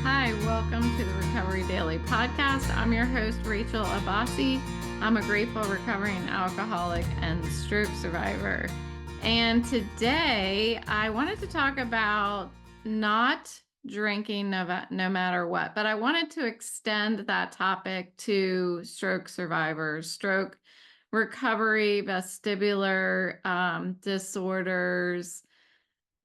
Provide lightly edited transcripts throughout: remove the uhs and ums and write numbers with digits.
Hi, welcome to the Recovery Daily Podcast. I'm your host, Rachel Abbasi. I'm a grateful recovering alcoholic and stroke survivor. And today I wanted to talk about not drinking no matter what, but I wanted to extend that topic to stroke survivors, stroke recovery, vestibular disorders,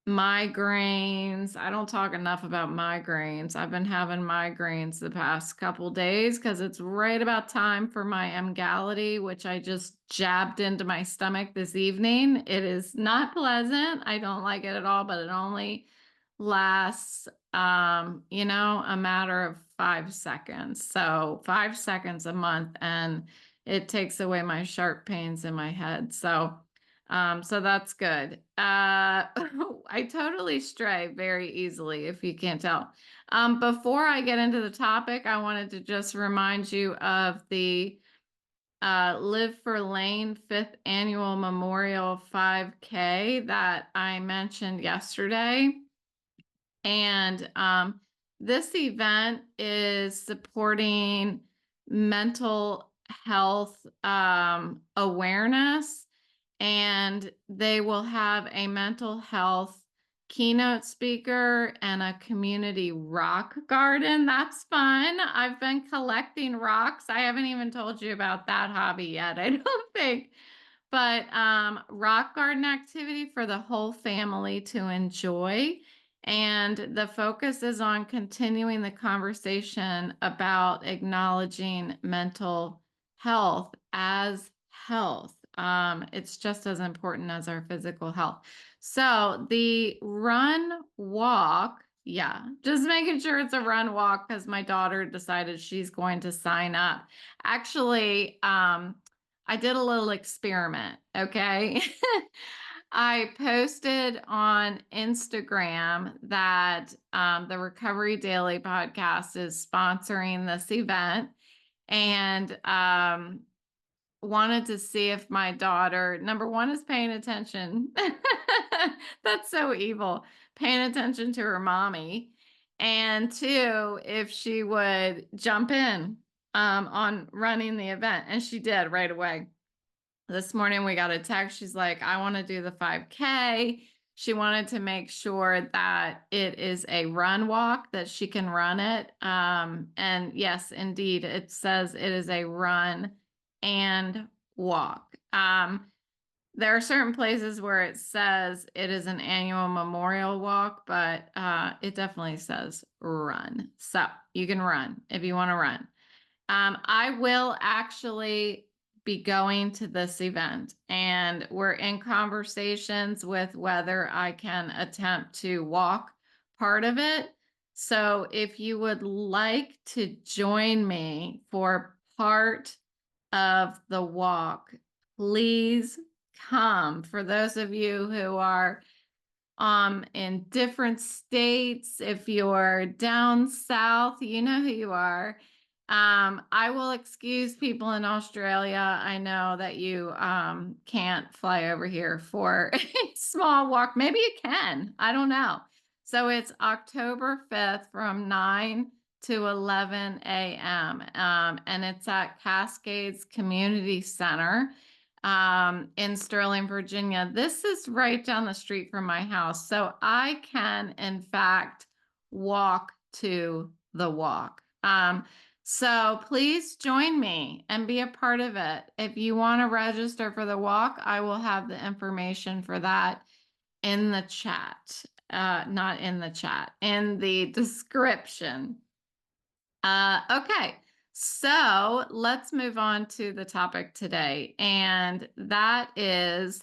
migraines. I don't talk enough about migraines. I've been having migraines the past couple days because it's right about time for my Emgality, which I just jabbed into my stomach this evening. It is not pleasant. I don't like it at all, but it only lasts, a matter of 5 seconds. So 5 seconds a month, and it takes away my sharp pains in my head. So that's good. I totally stray very easily, if you can't tell. Before I get into the topic, I wanted to just remind you of the Live for Lane 5th Annual Memorial 5K that I mentioned yesterday. And this event is supporting mental health awareness, and they will have a mental health keynote speaker and a community rock garden. That's fun. I've been collecting rocks. I haven't even told you about that hobby yet, I don't think. But rock garden activity for the whole family to enjoy. And the focus is on continuing the conversation about acknowledging mental health as health. It's just as important as our physical health. So the run walk, just making sure it's a run walk because my daughter decided she's going to sign up. Actually, I did a little experiment, okay? I posted on Instagram that the Recovery Daily podcast is sponsoring this event, and wanted to see if my daughter, number one, is paying attention. That's so evil. Paying attention to her mommy. And two, if she would jump in on running the event. And she did right away. This morning we got a text. She's like, I want to do the 5K. She wanted to make sure that it is a run walk, that she can run it. And yes, indeed, it says it is a run and walk. There are certain places where it says it is an annual memorial walk, but it definitely says run. So you can run if you want to run. I will actually be going to this event, and we're in conversations with whether I can attempt to walk part of it. So if you would like to join me for part of the walk, please come. For those of you who are in different states, if you're down south, you know who you are. I will excuse people in Australia. I know that you can't fly over here for a small walk. Maybe you can. I don't know. So it's October 5th from 9 to 11 a.m. And it's at Cascades Community Center in Sterling, Virginia. This is right down the street from my house. So I can, in fact, walk to the walk. So please join me and be a part of it. If you want to register for the walk, I will have the information for that in the chat. Not in the chat, in the description. Okay, so let's move on to the topic today. And that is,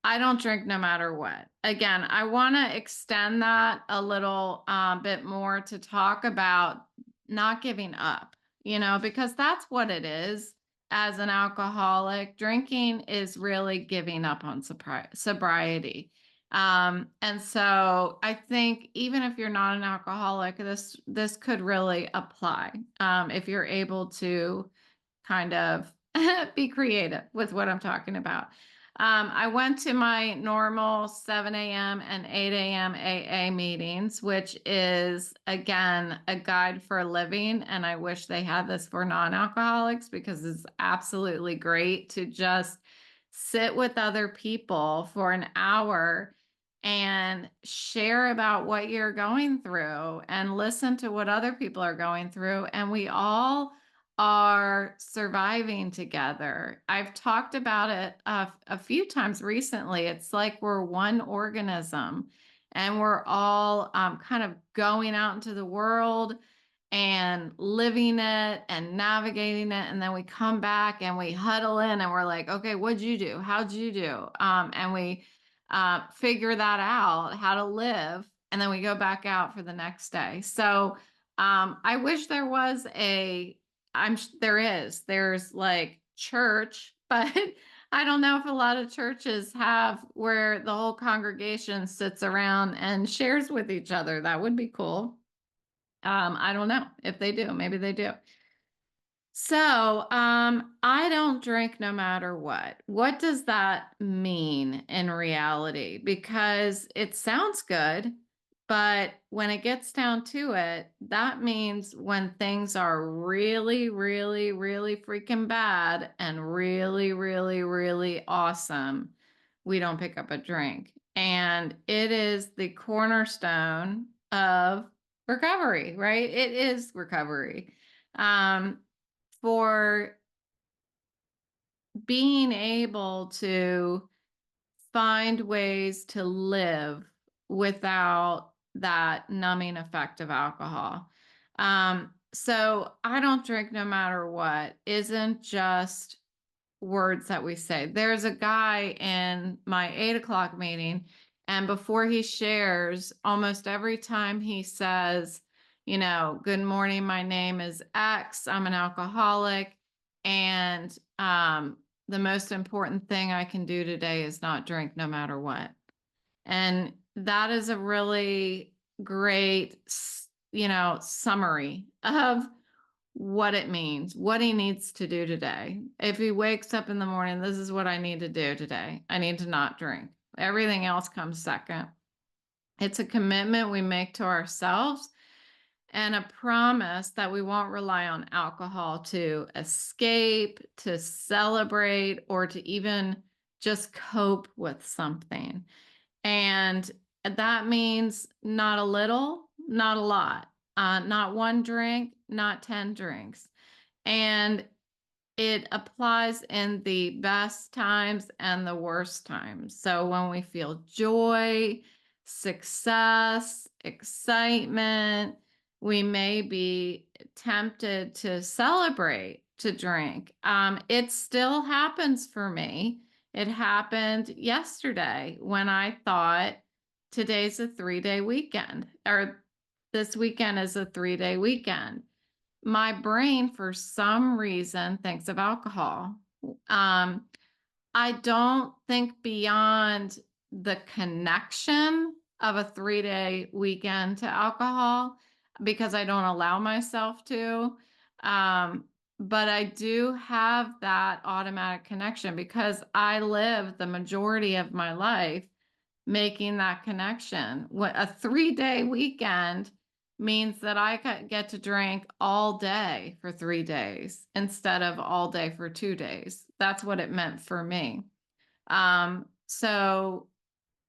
I don't drink no matter what. Again, I want to extend that a little bit more to talk about not giving up, because that's what it is. As an alcoholic, drinking is really giving up on sobriety. And so I think even if you're not an alcoholic, this could really apply if you're able to kind of be creative with what I'm talking about. I went to my normal 7 a.m. and 8 a.m. AA meetings, which is, again, a guide for living. And I wish they had this for non-alcoholics because it's absolutely great to just sit with other people for an hour and share about what you're going through and listen to what other people are going through. And we all are surviving together. I've talked about it a few times recently. It's like we're one organism and we're all kind of going out into the world and living it and navigating it. And then we come back and we huddle in and we're like, okay, what'd you do? How'd you do? And we figure that out, how to live. And then we go back out for the next day. So I wish there was there's like church, but I don't know if a lot of churches have where the whole congregation sits around and shares with each other. That would be cool. I don't know if they do. Maybe they do. So, I don't drink no matter what. What does that mean in reality? Because it sounds good, but when it gets down to it, that means when things are really, really, really freaking bad and really, really, really awesome, we don't pick up a drink. And it is the cornerstone of recovery, right? It is recovery. Um, for being able to find ways to live without that numbing effect of alcohol. So I don't drink no matter what isn't just words that we say. There's a guy in my 8 o'clock meeting, and before he shares, almost every time he says, good morning, my name is X, I'm an alcoholic, and the most important thing I can do today is not drink no matter what. And that is a really great, summary of what it means, what he needs to do today. If he wakes up in the morning, this is what I need to do today. I need to not drink. Everything else comes second. It's a commitment we make to ourselves and a promise that we won't rely on alcohol to escape, to celebrate, or to even just cope with something. And that means not a little, not a lot, not one drink, not 10 drinks. And it applies in the best times and the worst times. So when we feel joy, success, excitement, we may be tempted to celebrate, to drink. It still happens for me. It happened yesterday when I thought today's a 3-day weekend, or this weekend is a 3-day weekend. My brain, for some reason, thinks of alcohol. Um, I don't think beyond the connection of a 3-day weekend to alcohol because I don't allow myself to. But I do have that automatic connection because I live the majority of my life making that connection. A 3-day weekend means that I get to drink all day for 3 days instead of all day for 2 days. That's what it meant for me. So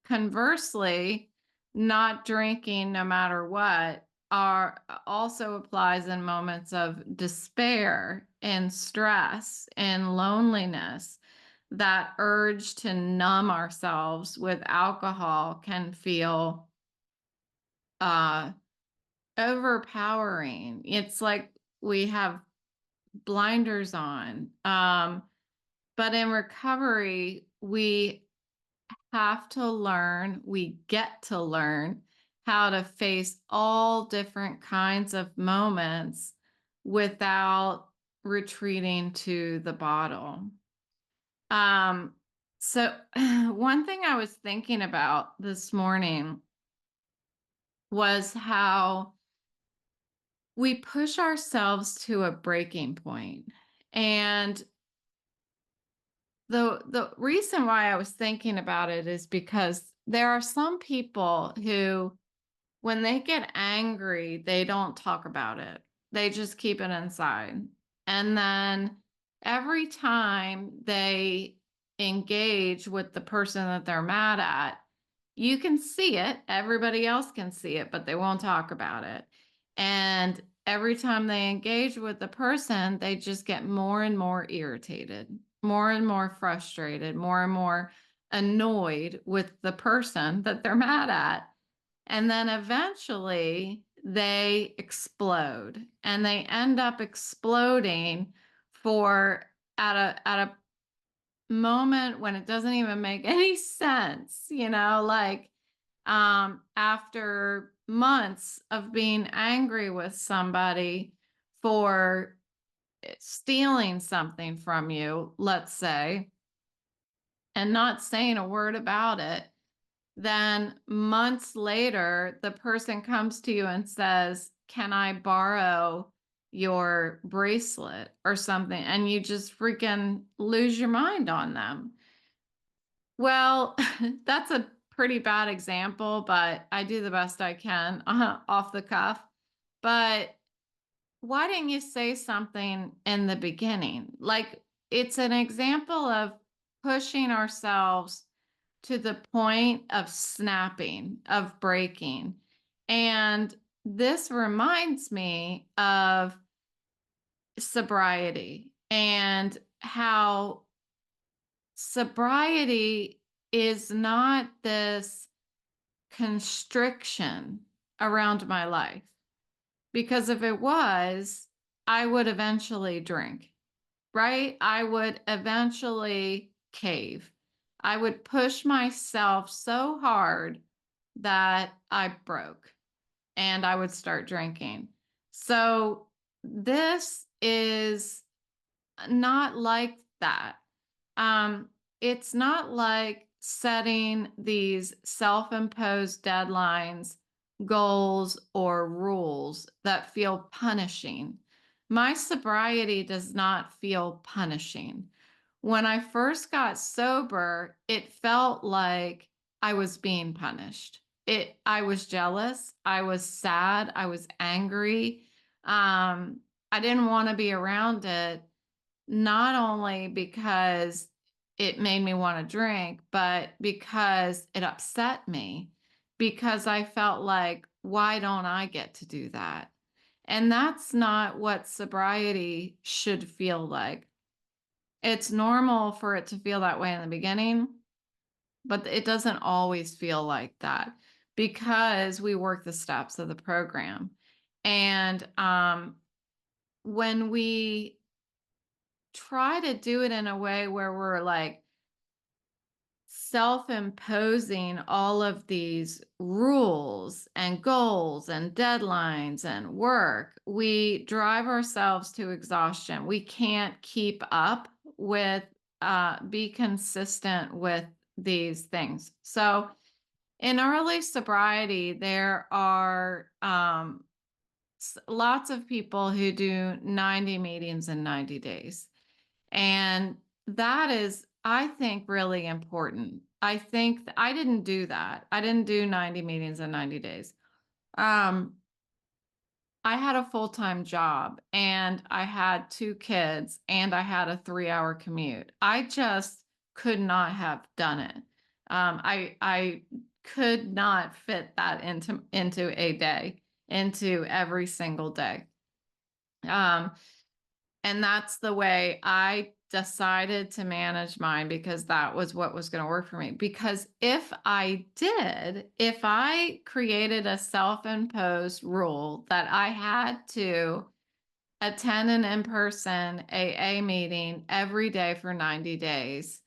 conversely, not drinking no matter what also applies in moments of despair and stress and loneliness. That urge to numb ourselves with alcohol can feel overpowering. It's like we have blinders on. But in recovery, we get to learn how to face all different kinds of moments without retreating to the bottle. So one thing I was thinking about this morning was how we push ourselves to a breaking point. And The reason why I was thinking about it is because there are some people who, when they get angry, they don't talk about it. They just keep it inside. And then every time they engage with the person that they're mad at, you can see it. Everybody else can see it, but they won't talk about it. And every time they engage with the person, they just get more and more irritated, more and more frustrated, more and more annoyed with the person that they're mad at. And then eventually they explode, and they end up exploding for at a moment when it doesn't even make any sense, like after months of being angry with somebody for stealing something from you, let's say, and not saying a word about it, then months later, the person comes to you and says, "Can I borrow your bracelet or something?" And you just freaking lose your mind on them. Well, that's a pretty bad example, but I do the best I can off the cuff. But why didn't you say something in the beginning? Like, it's an example of pushing ourselves to the point of snapping, of breaking. And this reminds me of sobriety and how sobriety is not this constriction around my life. Because if it was, I would eventually drink, right? I would eventually cave. I would push myself so hard that I broke, and I would start drinking. So this is not like that. Um, it's not like setting these self-imposed deadlines, goals, or rules that feel punishing. My sobriety does not feel punishing. When I first got sober, it felt like I was being punished. I was jealous, I was sad, I was angry. I didn't want to be around it, not only because it made me want to drink, but because it upset me, because I felt like, why don't I get to do that? And that's not what sobriety should feel like. It's normal for it to feel that way in the beginning, but it doesn't always feel like that because we work the steps of the program. And when we try to do it in a way where we're like self-imposing all of these rules and goals and deadlines and work, we drive ourselves to exhaustion. We can't keep up with, be consistent with these things. So in early sobriety, there are lots of people who do 90 meetings in 90 days. And that is, I think, really important. I think I didn't do that. I didn't do 90 meetings in 90 days. Um, I had a full-time job, and I had 2 kids, and I had a 3-hour commute. I just could not have done it. I could not fit that into a day, into every single day. Um, and that's the way I decided to manage mine, because that was what was going to work for me. Because if I created a self-imposed rule that I had to attend an in-person AA meeting every day for 90 days,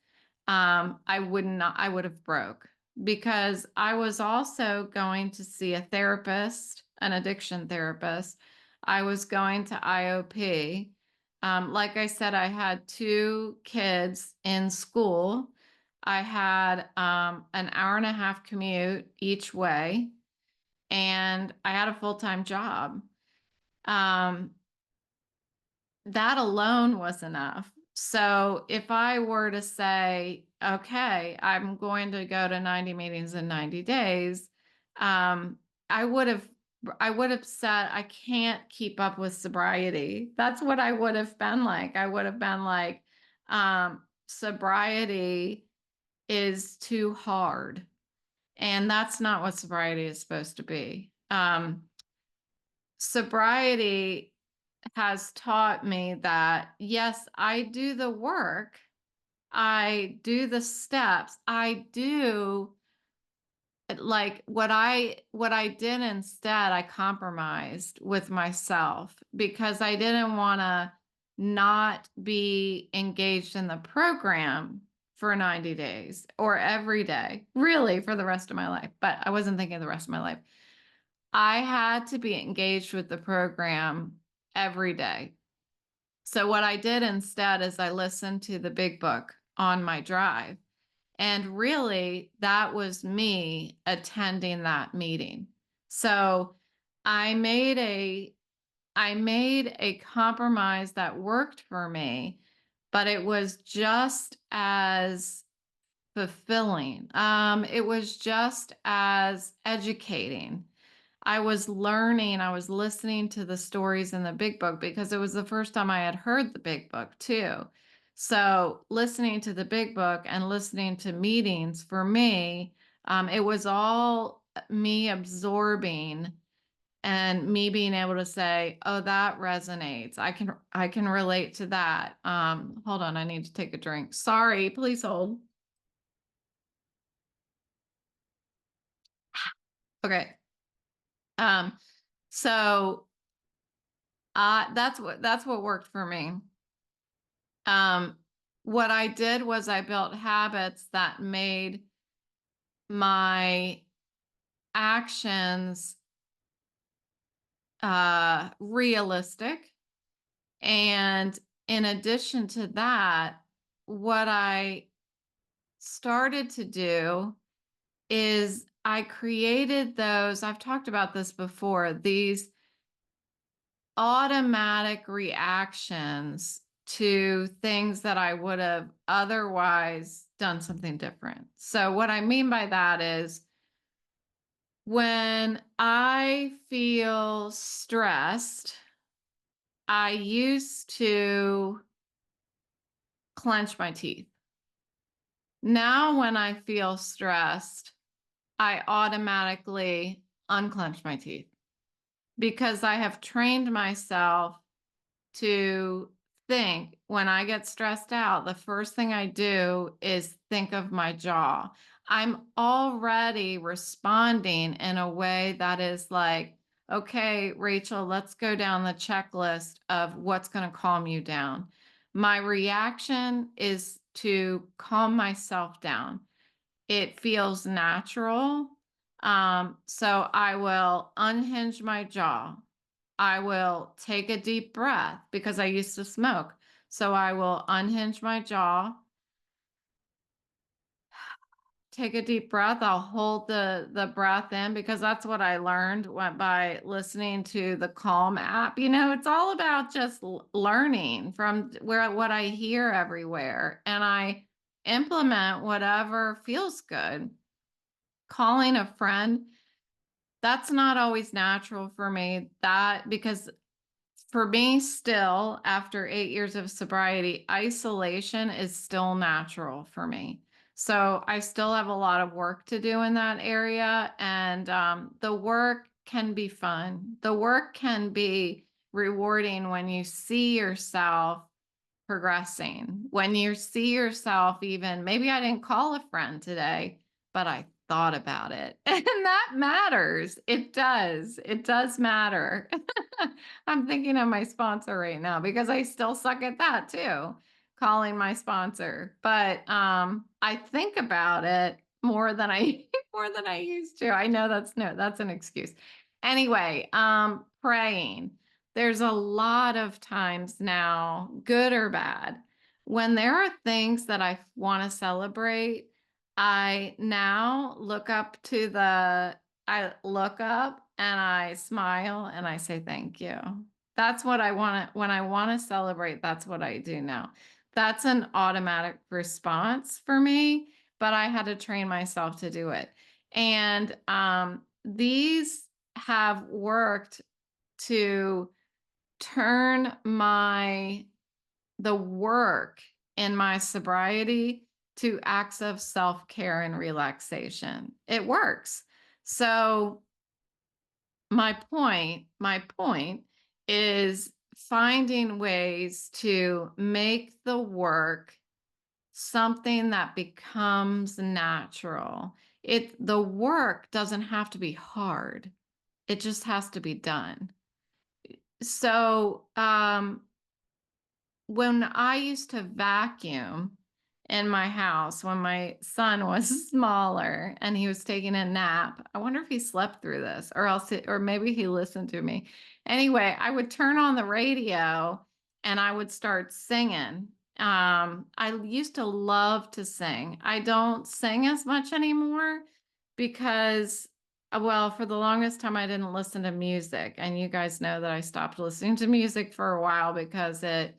I would have broke, because I was also going to see a therapist, an addiction therapist. I was going to IOP. Like I said, I had 2 kids in school. I had an hour-and-a-half commute each way, and I had a full-time job. Um, that alone was enough. So if I were to say, okay, I'm going to go to 90 meetings in 90 days, um, I would have I would have said I can't keep up with sobriety. That's what I would have been like. I would have been like, sobriety is too hard. And that's not what sobriety is supposed to be. Sobriety has taught me that, yes, I do the work, I do the steps, I do like what I did instead. I compromised with myself because I didn't want to not be engaged in the program for 90 days or every day, really for the rest of my life. But I wasn't thinking the rest of my life. I had to be engaged with the program every day. So what I did instead is I listened to the big book on my drive. And really, that was me attending that meeting. So I made a I made a compromise that worked for me, but it was just as fulfilling. It was just as educating. I was learning, I was listening to the stories in the big book because it was the first time I had heard the big book too. So listening to the big book and listening to meetings for me, it was all me absorbing and me being able to say, oh, that resonates. I can relate to that. Hold on, I need to take a drink. Sorry, please hold. Okay. Um, so that's what worked for me. Um, what I did was I built habits that made my actions realistic. And in addition to that, what I started to do is I created those, I've talked about this before, these automatic reactions to things that I would have otherwise done something different. So, what I mean by that is when I feel stressed, I used to clench my teeth. Now, when I feel stressed, I automatically unclench my teeth because I have trained myself to think when I get stressed out, the first thing I do is think of my jaw. I'm already responding in a way that is like, okay, Rachel, let's go down the checklist of what's going to calm you down. My reaction is to calm myself down. It feels natural. So I will unhinge my jaw. I will take a deep breath because I used to smoke. So I will unhinge my jaw, take a deep breath. I'll hold the breath in because that's what I learned went by listening to the Calm app. It's all about just learning from what I hear everywhere, and I implement whatever feels good. Calling a friend, that's not always natural for me. That because for me, still, after 8 years of sobriety, isolation is still natural for me. So I still have a lot of work to do in that area. And the work can be fun. The work can be rewarding when you see yourself progressing, when you see yourself, even maybe I didn't call a friend today, but I thought about it. And that matters. It does matter. I'm thinking of my sponsor right now because I still suck at that too, calling my sponsor. But I think about it more than I more than I used to. I know that's an excuse. Anyway, praying. There's a lot of times now, good or bad, when there are things that I want to celebrate, I now I look up and I smile and I say thank you. That's what I want to, when I want to celebrate, that's what I do now. That's an automatic response for me, but I had to train myself to do it. And these have worked to turn the work in my sobriety to acts of self-care and relaxation. It works. So my point is finding ways to make the work something that becomes natural. The work doesn't have to be hard. It just has to be done. So, when I used to vacuum in my house when my son was smaller and he was taking a nap, I wonder if he slept through this or maybe he listened to me. Anyway, I would turn on the radio and I would start singing. I used to love to sing. I don't sing as much anymore because, well, for the longest time, I didn't listen to music. And you guys know that I stopped listening to music for a while because it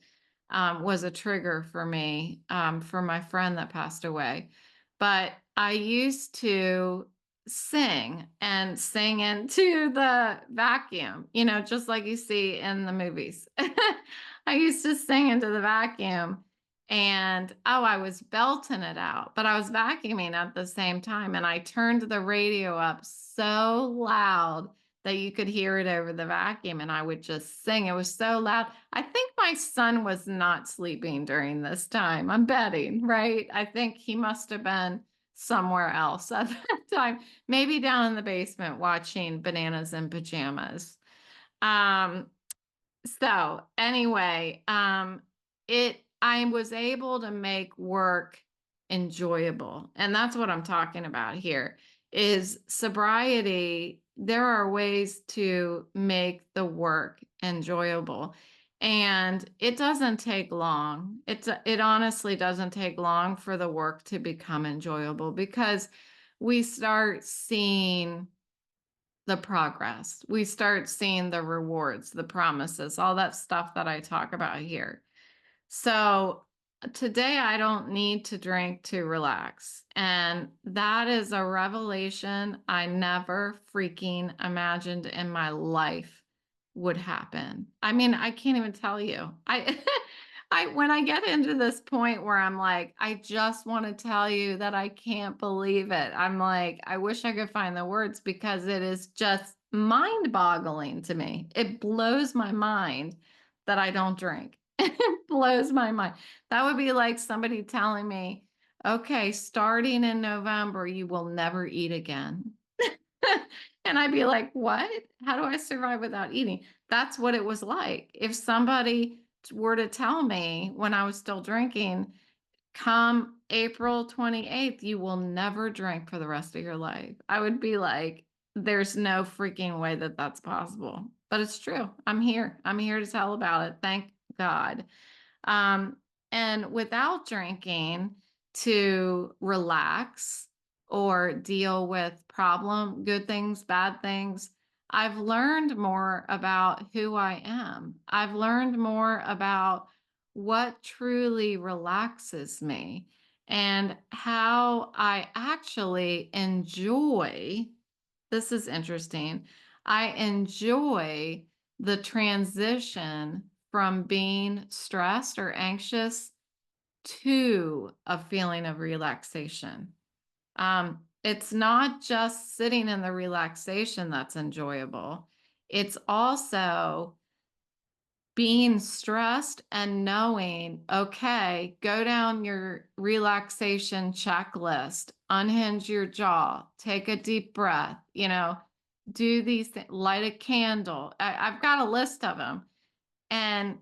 was a trigger for me for my friend that passed away. But I used to sing and sing into the vacuum, just like you see in the movies. I used to sing into the vacuum and I was belting it out, but I was vacuuming at the same time. And I turned the radio up so loud that you could hear it over the vacuum and I would just sing. It was so loud. I think my son was not sleeping during this time. I'm betting, right? I think he must have been somewhere else at that time, maybe down in the basement watching Bananas in Pajamas. Um, so anyway, I was able to make work enjoyable. And that's what I'm talking about here is sobriety. There are ways to make the work enjoyable. And it doesn't take long. It honestly doesn't take long for the work to become enjoyable because we start seeing the progress. We start seeing the rewards, the promises, all that stuff that I talk about here. So today I don't need to drink to relax. And that is a revelation I never freaking imagined in my life would happen. I mean, I can't even tell you. I when I get into this point where I'm like, I just want to tell you that I can't believe it. I'm like, I wish I could find the words because it is just mind-boggling to me. It blows my mind that I don't drink. It blows my mind. That would be like somebody telling me, okay, starting in November, you will never eat again. And I'd be like, what? How do I survive without eating? That's what it was like. If somebody were to tell me when I was still drinking, come April 28th, you will never drink for the rest of your life, I would be like, there's no freaking way that that's possible. But it's true. I'm here. I'm here to tell about it. Thank God. Um, and without drinking to relax or deal with good things, bad things, I've learned more about who I am. I've learned more about what truly relaxes me and how I actually enjoy. This is interesting. I enjoy the transition from being stressed or anxious to a feeling of relaxation. It's not just sitting in the relaxation that's enjoyable. It's also being stressed and knowing, okay, go down your relaxation checklist, unhinge your jaw, take a deep breath, do these things, light a candle. I've got a list of them. And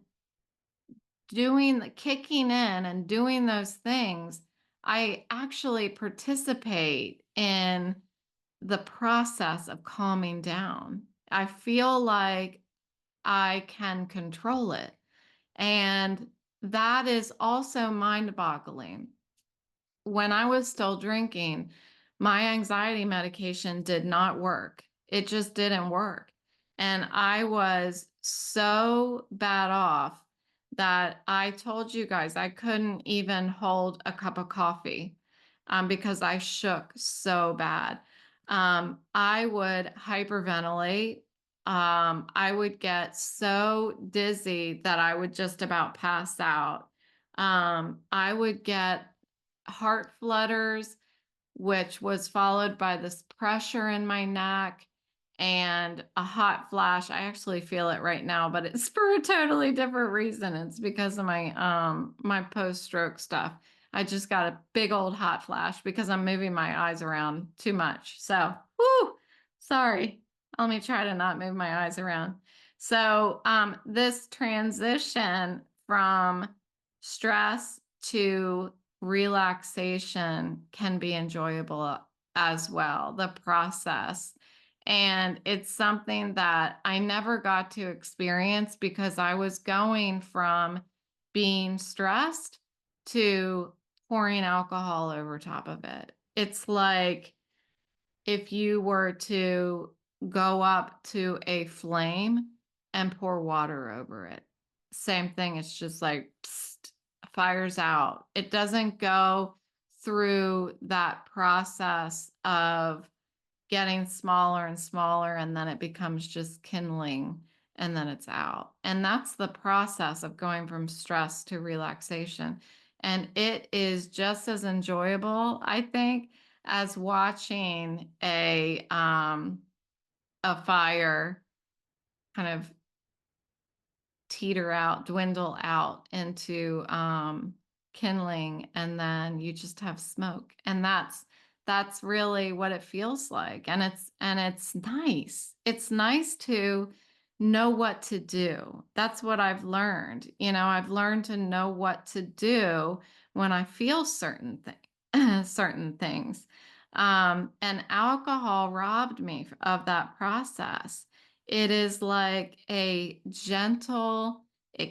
doing the kicking in and doing those things, I actually participate in the process of calming down. I feel like I can control it. And that is also mind boggling. When I was still drinking, my anxiety medication did not work. It just didn't work. And I was so bad off that I told you guys I couldn't even hold a cup of coffee because I shook so bad. I would hyperventilate. I would get so dizzy that I would just about pass out. I would get heart flutters, which was followed by this pressure in my neck and a hot flash. I actually feel it right now, but it's for a totally different reason. It's because of my post-stroke stuff. I just got a big old hot flash because I'm moving my eyes around too much. So, whoo, sorry. Let me try to not move my eyes around. So, this transition from stress to relaxation can be enjoyable as well, the process. And it's something that I never got to experience because I was going from being stressed to pouring alcohol over top of it. It's like if you were to go up to a flame and pour water over it. Same thing, it's just like psst, fires out. It doesn't go through that process of getting smaller and smaller, and then it becomes just kindling, and then it's out. And that's the process of going from stress to relaxation. And it is just as enjoyable, I think, as watching a fire kind of teeter out, dwindle out into kindling, and then you just have smoke. And that's really what it feels like. And it's nice. It's nice to know what to do. That's what I've learned. I've learned to know what to do when I feel certain things. And alcohol robbed me of that process. It is like it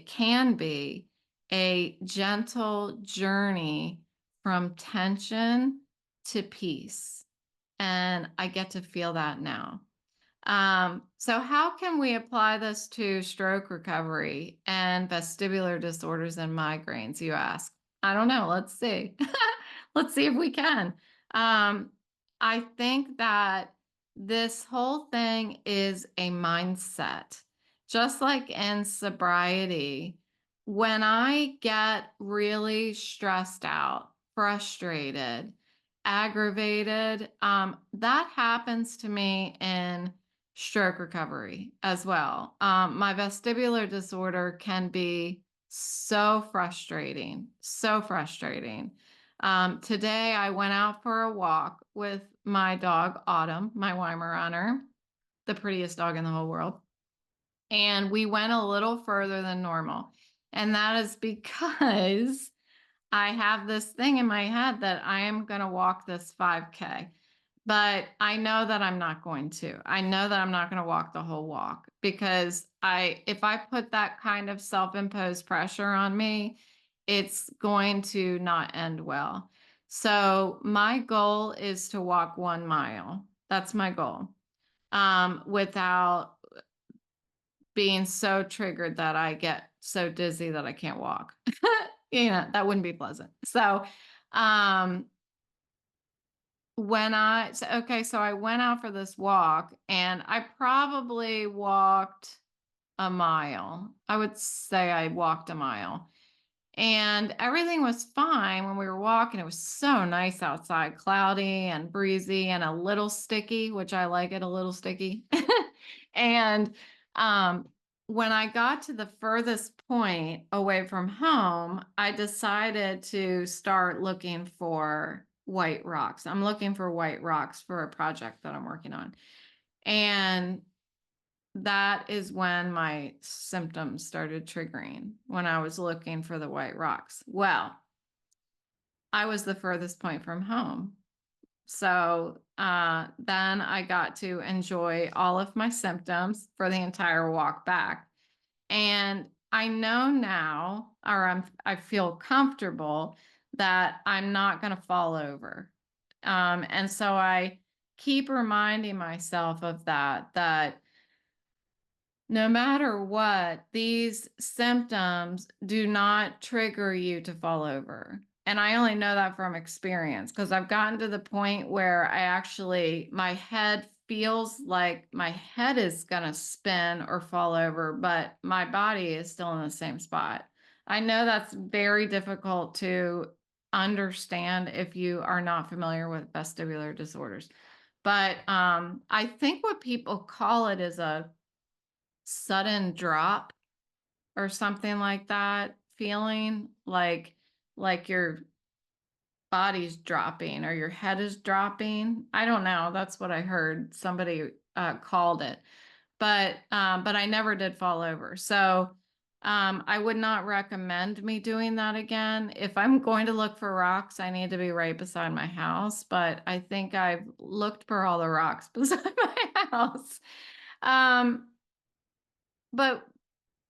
can be a gentle journey from tension to peace. And I get to feel that now. So how can we apply this to stroke recovery and vestibular disorders and migraines, you ask? I don't know. Let's see. Let's see if we can. Um, I think that this whole thing is a mindset. Just like in sobriety, when I get really stressed out, frustrated, aggravated, that happens to me in stroke recovery as well. My vestibular disorder can be so frustrating, so frustrating. Today I went out for a walk with my dog, Autumn, my Weimaraner, the prettiest dog in the whole world. And we went a little further than normal. And that is because I have this thing in my head that I am going to walk this 5K. But I know that I'm not going to. I know that I'm not going to walk the whole walk because if I put that kind of self-imposed pressure on me, it's going to not end well. So my goal is to walk 1 mile. That's my goal. Without being so triggered that I get so dizzy that I can't walk. That wouldn't be pleasant. So, so I went out for this walk and I probably walked a mile. I would say I walked a mile. And everything was fine when we were walking. It was so nice outside, cloudy and breezy and a little sticky, which I like it a little sticky. And um, when I got to the furthest point away from home, I decided to start looking for white rocks. I'm looking for white rocks for a project that I'm working on. And that is when my symptoms started triggering, when I was looking for the white rocks. Well, I was the furthest point from home. So then I got to enjoy all of my symptoms for the entire walk back. And I know now, or I feel comfortable that I'm not going to fall over. And so I keep reminding myself of that No matter what, these symptoms do not trigger you to fall over. And I only know that from experience because I've gotten to the point where my head feels like my head is going to spin or fall over, but my body is still in the same spot. I know that's very difficult to understand if you are not familiar with vestibular disorders. But I think what people call it is a sudden drop or something like that, feeling like your body's dropping or your head is dropping. I don't know. That's what I heard somebody called it. But I never did fall over. So I would not recommend me doing that again. If I'm going to look for rocks, I need to be right beside my house. But I think I've looked for all the rocks beside my house. Um, but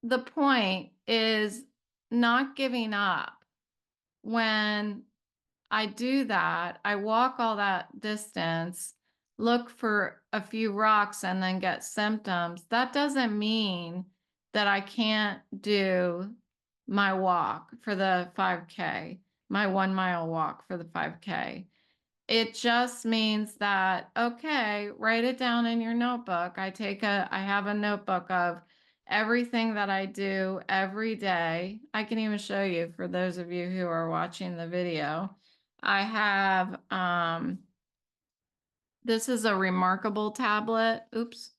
the point is not giving up. When I do that, I walk all that distance, look for a few rocks, and then get symptoms. That doesn't mean that I can't do my walk for the 5K, my 1 mile walk for the 5K. It just means that, okay, write it down in your notebook. I have a notebook of everything that I do every day. I can even show you for those of you who are watching the video. I have, this is a remarkable tablet. Oops.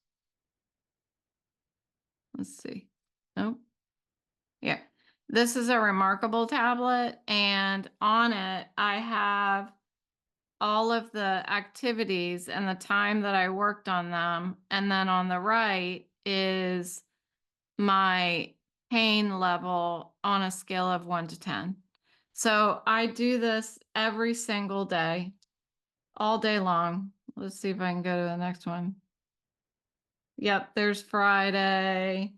Let's see. Nope. Yeah. This is a remarkable tablet, and on it, I have all of the activities and the time that I worked on them. And then on the right is my pain level on a scale of 1 to 10. So I do this every single day, all day long. Let's see if I can go to the next one. Yep, there's Friday.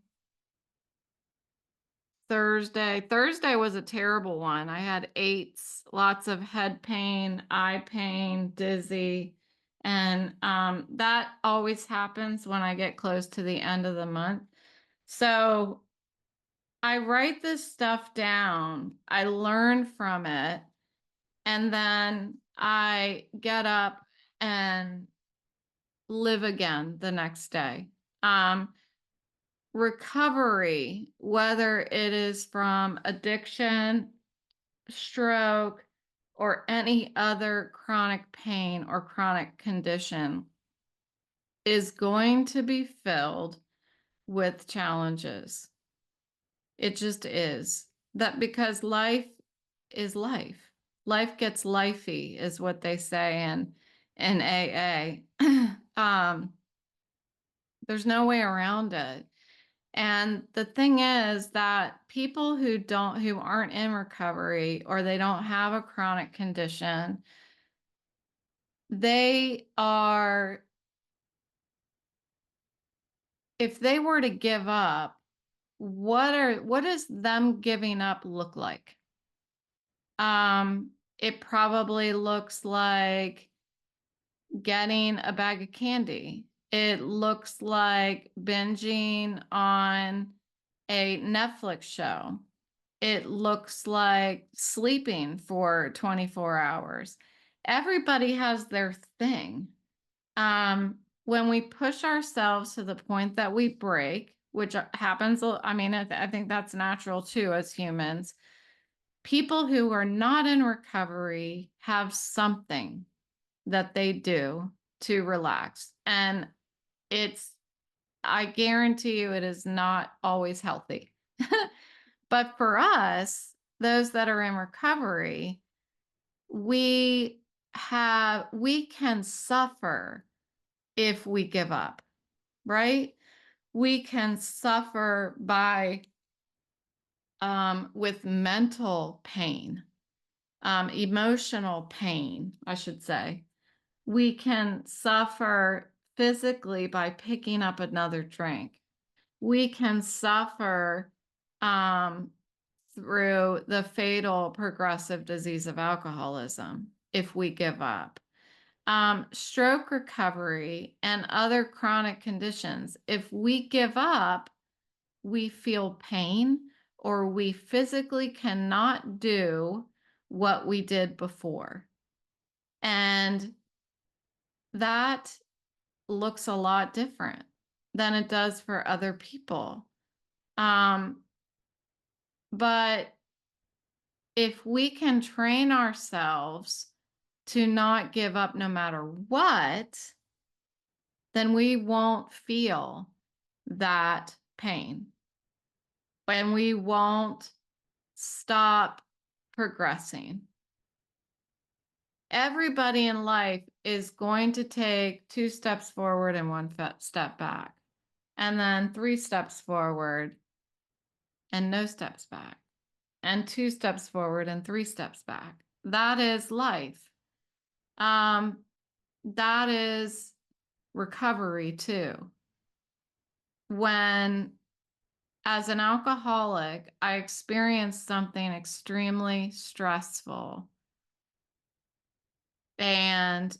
Thursday was a terrible one. I had eights, lots of head pain, eye pain, dizzy. And that always happens when I get close to the end of the month. So I write this stuff down, I learn from it, and then I get up and live again the next day. Recovery, whether it is from addiction, stroke, or any other chronic pain or chronic condition, is going to be filled with challenges. It just is. That because life is life. Life gets lifey, is what they say in AA. There's no way around it. And the thing is that people who aren't in recovery or they don't have a chronic condition, they are, if they were to give up, what does them giving up look like? It probably looks like getting a bag of candy. It looks like binging on a Netflix show. It looks like sleeping for 24 hours. Everybody has their thing. When we push ourselves to the point that we break, which happens, I mean, I think that's natural too as humans. People who are not in recovery have something that they do to relax. And I guarantee you, it is not always healthy. But for us, those that are in recovery, we can suffer if we give up, right? We can suffer with mental pain, emotional pain, I should say. We can suffer physically by picking up another drink. We can suffer through the fatal progressive disease of alcoholism if we give up. Stroke recovery and other chronic conditions, if we give up, we feel pain or we physically cannot do what we did before. And that looks a lot different than it does for other people. Um, but if we can train ourselves to not give up no matter what, then we won't feel that pain and we won't stop progressing. Everybody in life is going to take 2 steps forward and 1 step back, and then 3 steps forward and no steps back, and 2 steps forward and 3 steps back. That is life. That is recovery too. When, as an alcoholic, I experienced something extremely stressful, and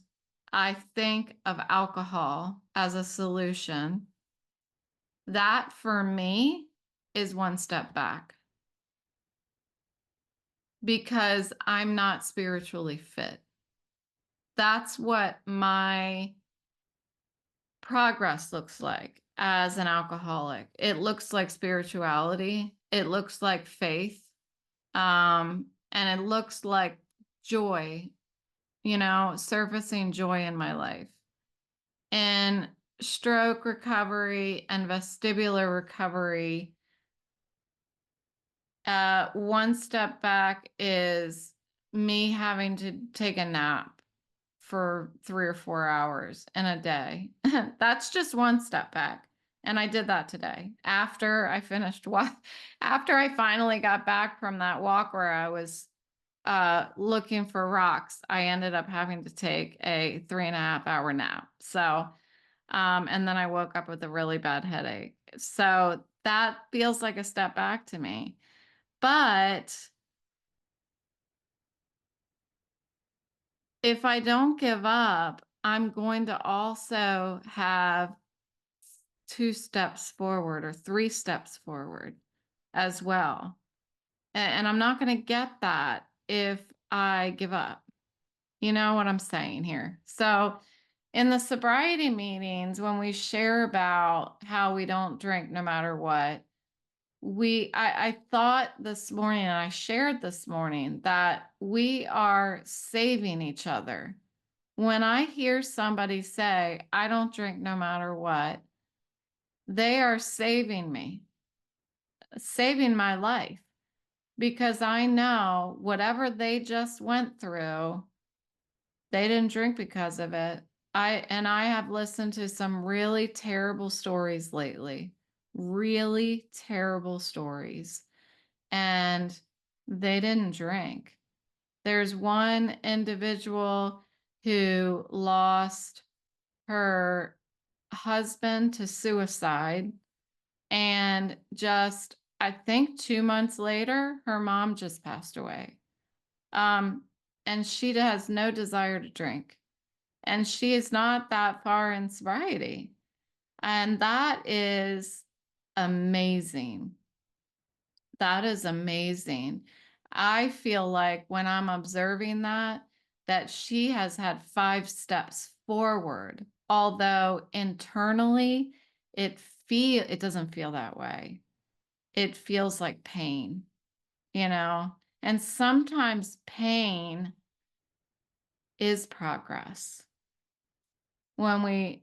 I think of alcohol as a solution, that for me is 1 step back because I'm not spiritually fit. That's what my progress looks like as an alcoholic. It looks like spirituality, it looks like faith, and it looks like joy, surfacing joy in my life. In stroke recovery and vestibular recovery, 1 step back is me having to take a nap for 3 or 4 hours in a day. That's just 1 step back. And I did that today after I finished after I finally got back from that walk where I was looking for rocks. I ended up having to take a 3.5-hour nap. So, and then I woke up with a really bad headache. So that feels like a step back to me. But if I don't give up, I'm going to also have 2 steps forward or 3 steps forward as well. And I'm not going to get that if I give up. You know what I'm saying here? So in the sobriety meetings, when we share about how we don't drink no matter what, I thought this morning, and I shared this morning, that we are saving each other. When I hear somebody say, I don't drink no matter what, they are saving me, saving my life, because I know whatever they just went through, they didn't drink because of it. I have listened to some really terrible stories lately, really terrible stories, and they didn't drink. There's one individual who lost her husband to suicide, and just, I think 2 months later, her mom just passed away. And she has no desire to drink. And she is not that far in sobriety. And that is amazing. That is amazing. I feel like when I'm observing that she has had 5 steps forward, although internally it doesn't feel that way. It feels like pain, you know? And sometimes pain is progress. When we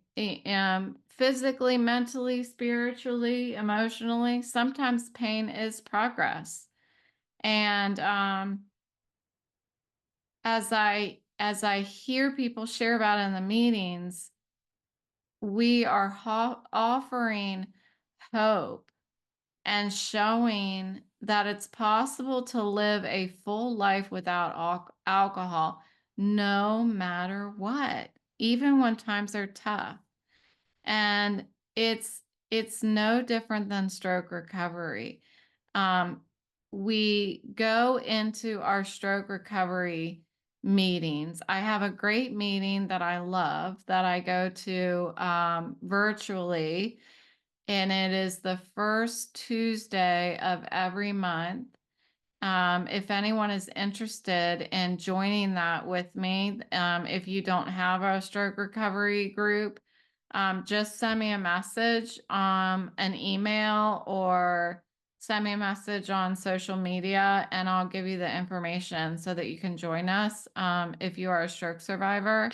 physically, mentally, spiritually, emotionally, sometimes pain is progress. And as I hear people share about it in the meetings, we are offering hope and showing that it's possible to live a full life without alcohol, no matter what, even when times are tough. And it's no different than stroke recovery. We go into our stroke recovery meetings. I have a great meeting that I love that I go to virtually, and it is the first Tuesday of every month. If anyone is interested in joining that with me, if you don't have a stroke recovery group, just send me a message, an email, or send me a message on social media, and I'll give you the information so that you can join us, if you are a stroke survivor.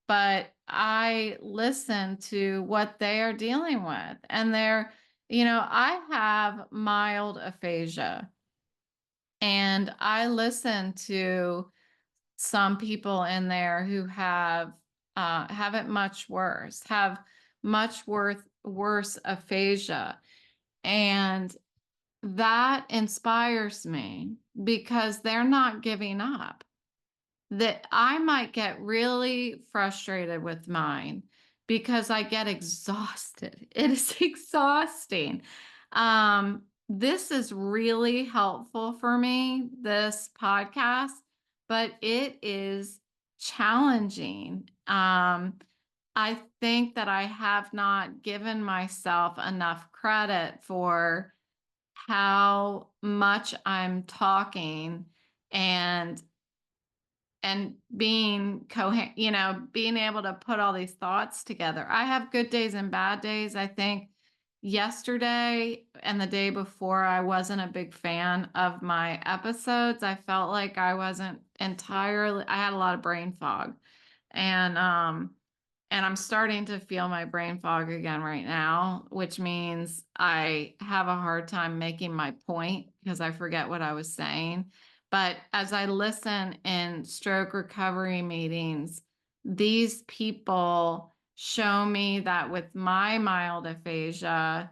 But I listen to what they are dealing with, and I have mild aphasia. And I listen to some people in there who have it much worse, have much worse aphasia. And that inspires me because they're not giving up. That I might get really frustrated with mine because I get exhausted. It is exhausting. This is really helpful for me, this podcast, but it is challenging. I think that I have not given myself enough credit for how much I'm talking and being being able to put all these thoughts together. I have good days and bad days. I think yesterday and the day before, I wasn't a big fan of my episodes. I felt like I wasn't entirely, I had a lot of brain fog. And I'm starting to feel my brain fog again right now, which means I have a hard time making my point because I forget what I was saying. But as I listen in stroke recovery meetings, these people show me that with my mild aphasia,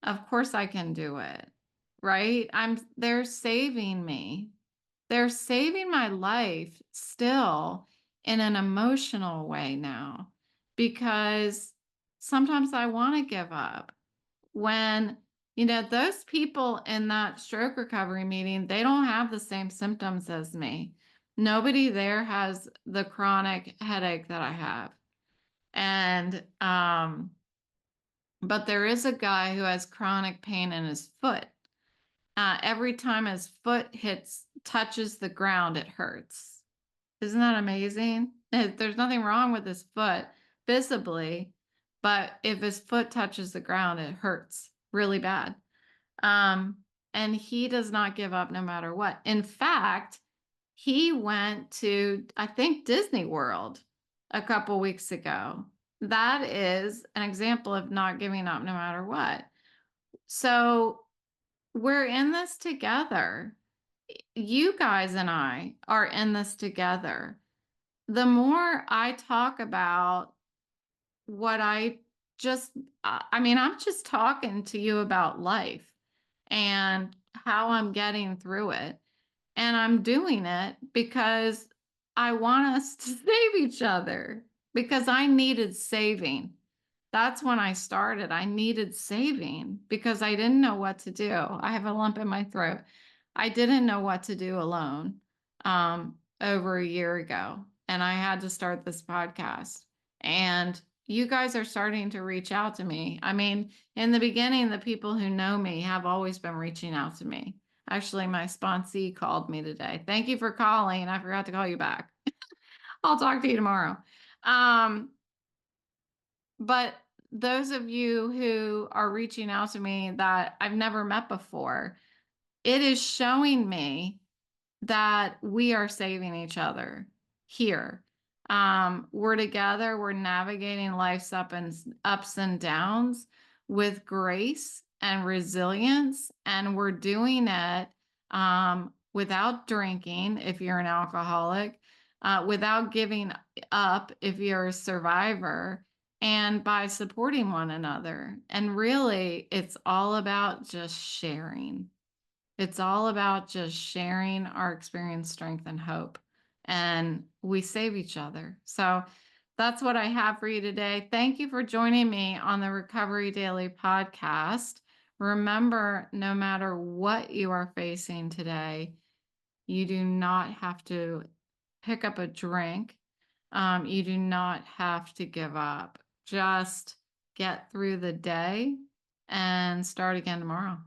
of course I can do it, right? They're saving me. They're saving my life still in an emotional way now, because sometimes I want to give up when, those people in that stroke recovery meeting, they don't have the same symptoms as me. Nobody there has the chronic headache that I have. And, but there is a guy who has chronic pain in his foot. Every time his foot touches the ground, it hurts. Isn't that amazing? There's nothing wrong with his foot visibly, but if his foot touches the ground, it hurts really bad. And he does not give up no matter what. In fact, he went to, I think, Disney World a couple weeks ago. That is an example of not giving up no matter what. So we're in this together. You guys and I are in this together. The more I talk about what I'm just talking to you about life and how I'm getting through it. And I'm doing it because I want us to save each other, because I needed saving. That's when I started. I needed saving because I didn't know what to do. I have a lump in my throat. I didn't know what to do alone, over a year ago. And I had to start this podcast. And you guys are starting to reach out to me. I mean, in the beginning, the people who know me have always been reaching out to me. Actually, my sponsee called me today. Thank you for calling. I forgot to call you back. I'll talk to you tomorrow. But those of you who are reaching out to me that I've never met before, it is showing me that we are saving each other here. We're together, we're navigating life's ups and downs with grace and resilience, and we're doing it without drinking if you're an alcoholic, without giving up if you're a survivor, and by supporting one another. And really, it's all about just sharing. It's all about just sharing our experience, strength, and hope. And we save each other. So that's what I have for you today. Thank you for joining me on the Recovery Daily podcast. Remember, no matter what you are facing today, you do not have to pick up a drink. You do not have to give up. Just get through the day and start again tomorrow.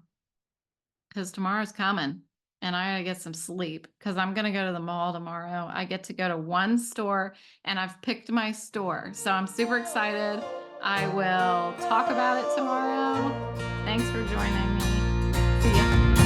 Because tomorrow's coming and I gotta get some sleep because I'm gonna go to the mall tomorrow. I get to go to one store and I've picked my store. So I'm super excited. I will talk about it tomorrow. Thanks for joining me. See ya.